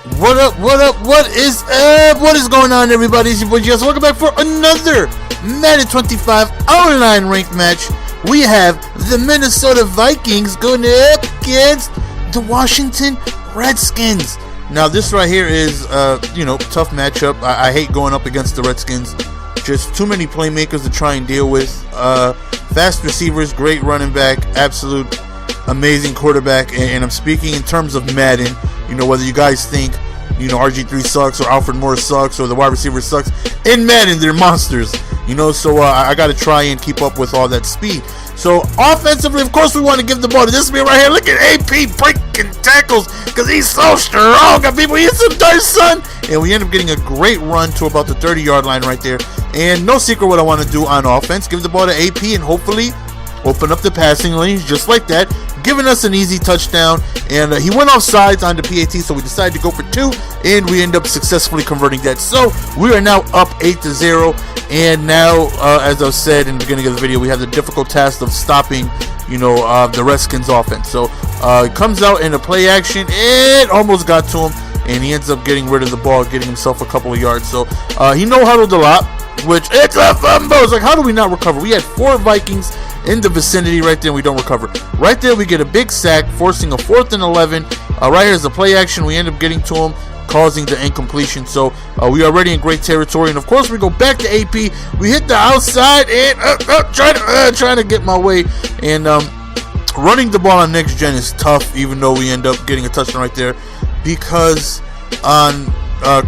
What up, what up, what is up? What is going on, everybody? It's your boy Jess. Welcome back for another Madden 25 online ranked match. We have the Minnesota Vikings going up against the Washington Redskins. Now, this right here is, tough matchup. I hate going up against the Redskins. Just too many playmakers to try and deal with. Fast receivers, great running back, absolute amazing quarterback. And I'm speaking in terms of Madden. You know, whether you guys think, RG3 sucks or Alfred Morris sucks or the wide receiver sucks. In Madden, they're monsters. So I got to try and keep up with all that speed. So offensively, of course, we want to give the ball to this man right here. Look at AP breaking tackles because he's so strong. People, he's some dirt, son. And we end up getting a great run to about the 30-yard line right there. And no secret what I want to do on offense. Give the ball to AP and hopefully open up the passing lanes just like that, giving us an easy touchdown. And he went off sides on the PAT, so we decided to go for 2, and we end up successfully converting that. So we are now up 8-0, and now, as I said in the beginning of the video, we have the difficult task of stopping, the Redskins offense. So it comes out in a play action, it almost got to him, and he ends up getting rid of the ball, getting himself a couple of yards. So he no-huddled a lot, which it's a fumble. It's like, how do we not recover? We had 4 Vikings in the vicinity right there, and we don't recover. Right there, we get a big sack, forcing a 4th and 11. Right here's the play action. We end up getting to him, causing the incompletion. So we are already in great territory. And of course, we go back to AP. We hit the outside and trying to get my way. And running the ball on next gen is tough, even though we end up getting a touchdown right there, because on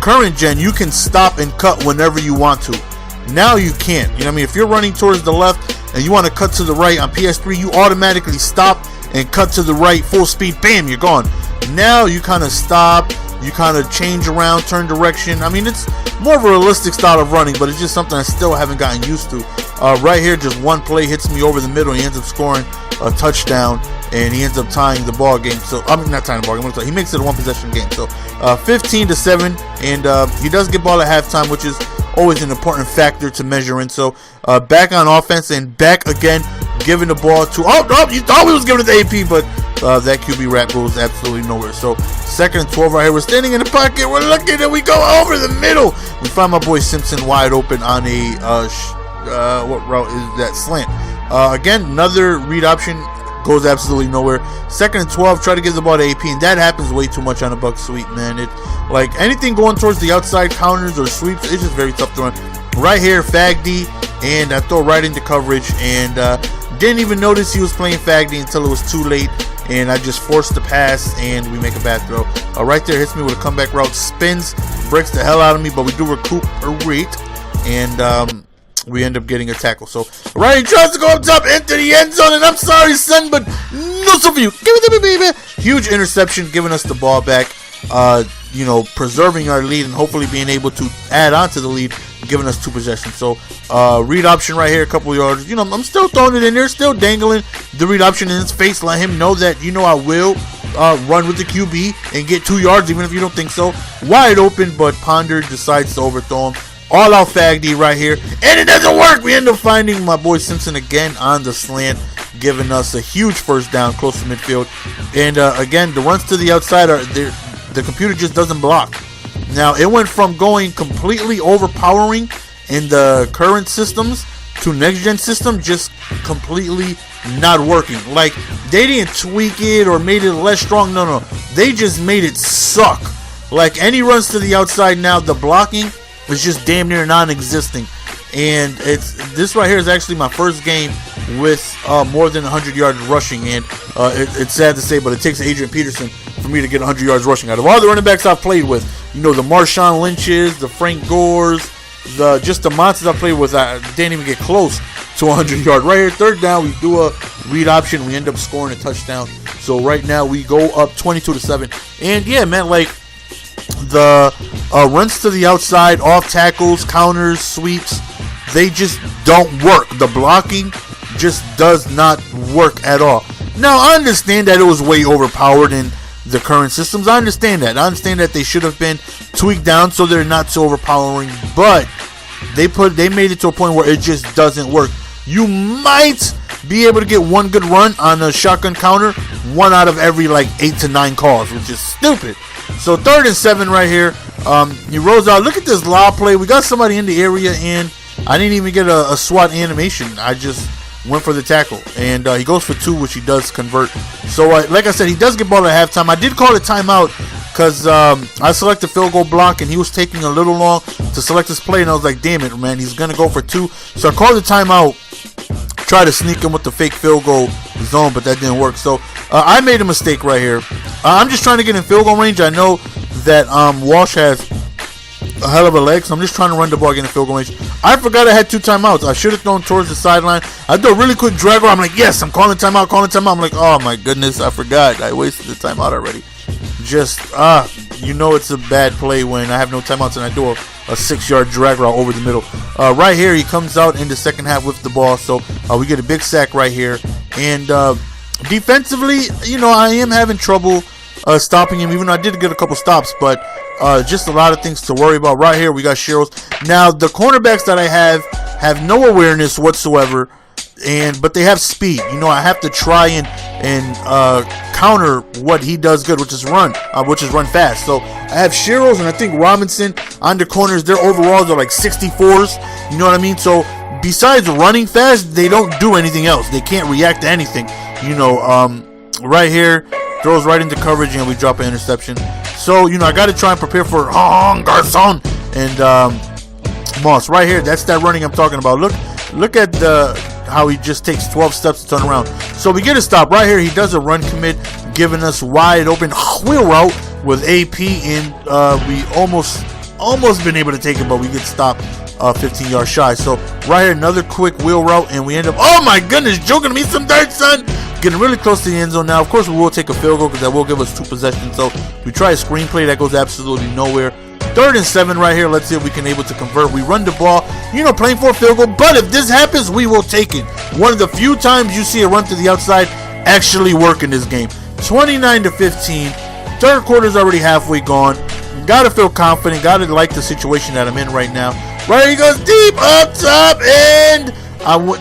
current gen, you can stop and cut whenever you want to. Now you can't. If you're running towards the left and you want to cut to the right on PS3, you automatically stop and cut to the right, full speed, bam, you're gone. Now you kind of stop, you kind of change around, turn direction. It's more of a realistic style of running, but it's just something I still haven't gotten used to. Right here, just one play hits me over the middle, and he ends up scoring a touchdown, and he ends up tying the ball game. So not tying the ball game. He makes it a 1-possession game. So 15-7, and he does get ball at halftime, which is always an important factor to measure in. So back on offense and back again, giving the ball to you thought we was giving it to AP, but that QB rat goes absolutely nowhere. So 2nd and 12 right here. We're standing in the pocket. We're looking, and we go over the middle. We find my boy Simpson wide open on a what route is that? Slant. Again, another read option goes absolutely nowhere. 2nd and 12, try to give the ball to AP, and that happens way too much on a buck sweep, man. It like anything going towards the outside counters or sweeps, it's just very tough to run. Right here, Fagdy, and I throw right into coverage, and didn't even notice he was playing Fagdy until it was too late, and I just forced the pass, and we make a bad throw. Right there, hits me with a comeback route, spins, breaks the hell out of me, but we do recuperate, and we end up getting a tackle. So Ryan tries to go up top into the end zone, and I'm sorry, son, but no so for you. Give it to me, baby. Huge interception, giving us the ball back. Preserving our lead and hopefully being able to add on to the lead, giving us 2 possessions. So read option right here, a couple of yards. I'm still throwing it in there, still dangling the read option in his face, let him know that I will run with the QB and get 2 yards even if you don't think so. Wide open, but Ponder decides to overthrow him. All out Fagdy right here, and it doesn't work. We end up finding my boy Simpson again on the slant, giving us a huge first down close to midfield. And again, the runs to the outside are there. The computer just doesn't block. Now, it went from going completely overpowering in the current systems to next-gen system just completely not working. Like, they didn't tweak it or made it less strong. No. They just made it suck. Like, any runs to the outside now, the blocking is just damn near non-existing. And this right here is actually my first game with more than 100 yards rushing, and it's sad to say, but it takes Adrian Peterson for me to get 100 yards rushing. Out of all the running backs I've played with, the Marshawn Lynch's, the Frank Gores, just the monsters I played with, I didn't even get close to 100 yards. Right here, 3rd down, we do a read option, we end up scoring a touchdown. So right now we go up 22-7, and yeah, man, like the runs to the outside, off tackles, counters, sweeps, they just don't work. The blocking just does not work at all. Now, I understand that it was way overpowered in the current systems. I understand that. I understand that they should have been tweaked down so they're not so overpowering, but they made it to a point where it just doesn't work. You might be able to get one good run on a shotgun counter 1 out of every like 8 to 9 calls, which is stupid. So 3rd and 7 right here. He rolls out. Look at this lob play. We got somebody in the area, and I didn't even get a SWAT animation. I just went for the tackle, and he goes for 2, which he does convert. So like I said, he does get ball at halftime. I did call it timeout because I selected field goal block, and he was taking a little long to select his play, and I was like, damn it, man, he's gonna go for 2. So I called the timeout, try to sneak him with the fake field goal zone, but that didn't work. So I made a mistake right here. I'm just trying to get in field goal range. I know that Walsh has a hell of a leg, so I'm just trying to run the ball, get in field goal range. I forgot I had 2 timeouts. I should have thrown towards the sideline. I do a really quick drag route. I'm like, yes, I'm calling timeout, I'm like, oh my goodness, I forgot. I wasted the timeout already. Just, you know it's a bad play when I have no timeouts and I do a 6-yard drag route over the middle. Right here, he comes out in the second half with the ball, so we get a big sack right here. And defensively, you know, I am having trouble stopping him, even though I did get a couple stops, but just a lot of things to worry about. Right here, we got Sherrills. Now, the cornerbacks that I have no awareness whatsoever, but they have speed. You know, I have to try and counter what he does good, which is run fast. So I have Sherrills and I think Robinson on the corners. Their overalls are like 64s. You know what I mean? So besides running fast, they don't do anything else. They can't react to anything. You know, right here, throws right into coverage and we drop an interception. So, you know, I got to try and prepare for Garcon and Moss. Right here, that's that running I'm talking about. Look at how he just takes 12 steps to turn around. So we get a stop right here. He does a run commit, giving us wide open wheel route with AP, and we almost been able to take it, but we get stopped 15 yards shy. So right here, another quick wheel route, and we end up, oh my goodness, joking to me some dirt, son. Getting really close to the end zone now. Of course, we will take a field goal because that will give us 2 possessions. So we try a screen play that goes absolutely nowhere. 3rd and 7 right here. Let's see if we can able to convert. We run the ball, you know, playing for a field goal. But if this happens, we will take it. One of the few times you see a run to the outside actually work in this game. 29-15. 3rd quarter's already halfway gone. Gotta feel confident. Gotta like the situation that I'm in right now. Right here he goes deep up top, and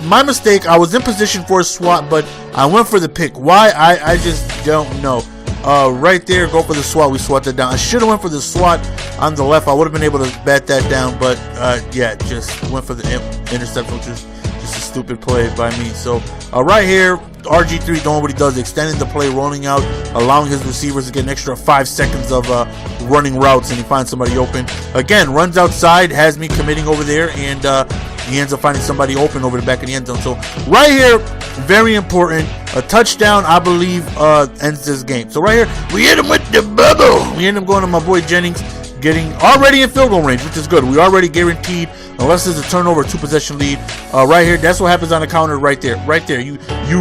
my mistake. I was in position for a swat, but I went for the pick. Why? I just don't know. Right there, go for the swat. We swat that down. I should have went for the swat on the left. I would have been able to bat that down, but yeah, just went for the interception, which is just a stupid play by me. So right here, RG3 doing what he does, extending the play, rolling out, allowing his receivers to get an extra 5 seconds of running routes, and he finds somebody open. Again, runs outside, has me committing over there, and he ends up finding somebody open over the back of the end zone. So right here, very important. A touchdown, I believe, ends this game. So right here, we hit him with the bubble. We end up going to my boy Jennings, getting already in field goal range, which is good. We already guaranteed, unless there's a turnover, 2-possession lead. Right here, that's what happens on the counter right there. Right there, you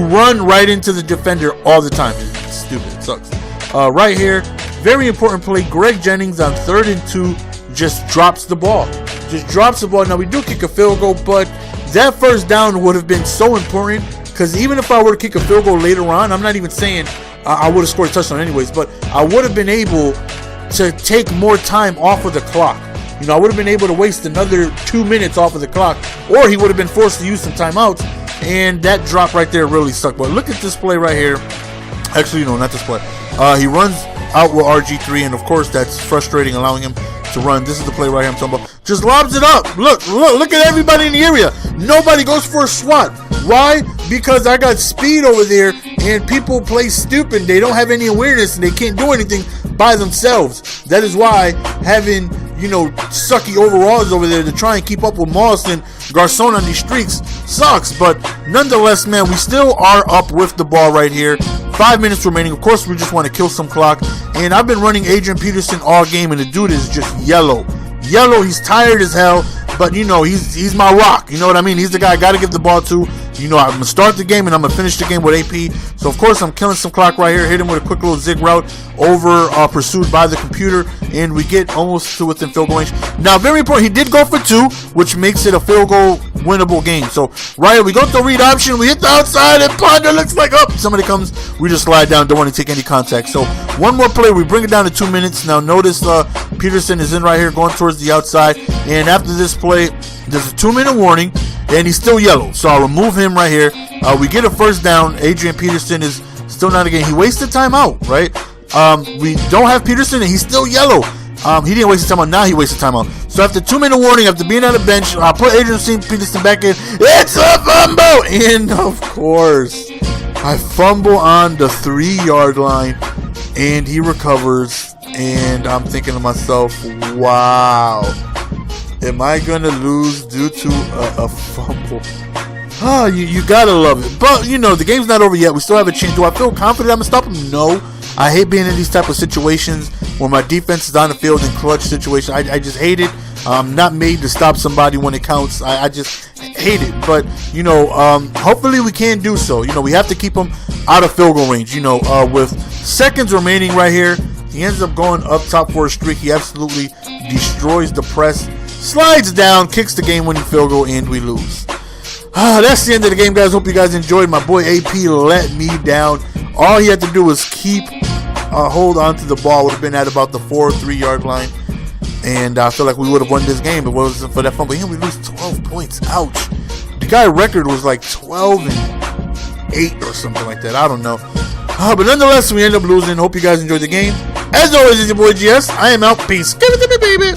run right into the defender all the time. It's stupid. It sucks. Right here, very important play. Greg Jennings on 3rd and 2 just drops the ball. Now, we do kick a field goal, but that first down would have been so important, because even if I were to kick a field goal later on, I'm not even saying I would have scored a touchdown anyways, but I would have been able to take more time off of the clock. You know, I would have been able to waste another 2 minutes off of the clock, or he would have been forced to use some timeouts, and that drop right there really sucked. But look at this play right here. Actually, no, not this play. He runs out with RG3, and of course that's frustrating, allowing him to run. This is the play right here I'm talking about. Just lobs it up. Look at everybody in the area. Nobody goes for a swat. Why? Because I got speed over there, and people play stupid. They don't have any awareness, and they can't do anything by themselves. That is why having, you know, sucky overalls over there to try and keep up with Moss and Garcon on these streaks sucks. But nonetheless, man, we still are up with the ball right here. 5 minutes remaining. Of course, we just want to kill some clock. And I've been running Adrian Peterson all game, and the dude is just yellow. He's tired as hell, but you know, he's my rock. You know what I mean? He's the guy I got to give the ball to. You know, I'm going to start the game and I'm going to finish the game with AP. So, of course, I'm killing some clock right here. Hit him with a quick little zig route over, pursued by the computer. And we get almost to within field goal range. Now, very important, he did go for 2, which makes it a field goal winnable game. So, right here, we go to the read option. We hit the outside and Ponder looks like, oh, somebody comes. We just slide down. Don't want to take any contact. So, one more play. We bring it down to 2 minutes. Now, notice Peterson is in right here going towards the outside. And after this play, there's a 2-minute warning. And he's still yellow. So I'll remove him right here. We get a first down. Adrian Peterson is still not again. He wasted timeout, right? We don't have Peterson, and he's still yellow. He didn't waste his timeout. Now he wasted timeout. So after 2-minute warning, after being on the bench, I put Adrian Peterson back in. It's a fumble! And of course, I fumble on the 3-yard line, and he recovers. And I'm thinking to myself, wow, am I going to lose due to a fumble? Oh, you gotta love it. But, you know, the game's not over yet. We still have a chance. Do I feel confident I'm going to stop him? No. I hate being in these type of situations where my defense is on the field in clutch situations. I just hate it. I'm not made to stop somebody when it counts. I just hate it. But, you know, hopefully we can do so. You know, we have to keep him out of field goal range. You know, with seconds remaining right here, he ends up going up top for a streak. He absolutely destroys the press, slides down, kicks the game-winning field goal, and we lose. That's the end of the game, guys. Hope you guys enjoyed. My boy AP let me down. All he had to do was keep hold on to the ball. Would have been at about the 4 or 3 yard line, and I feel like we would have won this game if it wasn't for that fumble. We lose 12 points. Ouch. The guy record was like 12-8 or something like that. I don't know. But nonetheless, we end up losing. Hope you guys enjoyed the game. As always, it's your boy GS. I am out. Peace. Give it to me, baby.